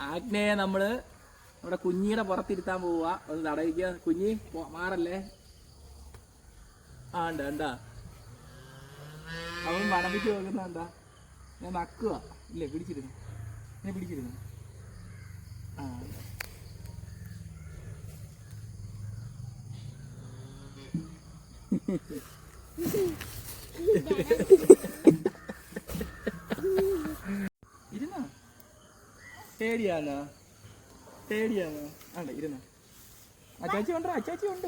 ആഗ്നയെ നമ്മള് നമ്മുടെ കുഞ്ഞിയുടെ പുറത്തിരുത്താൻ പോവുക. ഒന്ന് തടയിക്കുക. കുഞ്ഞി മാറല്ലേ. ഉണ്ട് എന്താ അവൻ മണപ്പിച്ച് നോക്കുന്ന എന്താ. ഞാൻ നക്കുക. ഇല്ലേ, പിടിച്ചിരുന്നു. ഞാൻ പിടിച്ചിരുന്നു. ഇരുന്നോ? പേടിയാണോ? പേടിയാണോ? ആണ്ട ഇരുന്നോ. അച്ചാച്ചി ഉണ്ടോ? അച്ചാച്ചി ഉണ്ട്.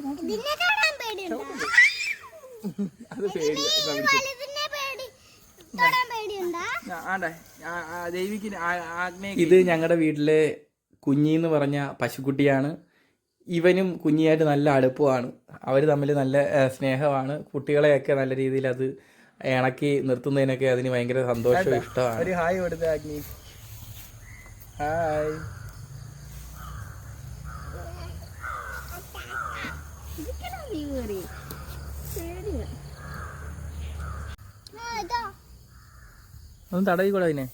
അത് പേടിയാ. ഇത് ഞങ്ങളുടെ വീട്ടിലെ കുഞ്ഞിന്ന് പറഞ്ഞ പശുക്കുട്ടിയാണ്. ഇവനും കുഞ്ഞിയായിട്ട് നല്ല അടുപ്പമാണ്. അവർ തമ്മിൽ നല്ല സ്നേഹമാണ്. കുട്ടികളെയൊക്കെ നല്ല രീതിയിൽ അത് ഇണക്കി നിർത്തുന്നതിനൊക്കെ അതിന് ഭയങ്കര സന്തോഷവും ഇഷ്ടമാണ്. ഒരു ഹായ് കൊടുത്ത അഗ്നി. ഹായ്. ഒന്ന് തടവിക്കൂടെ അതിനെ.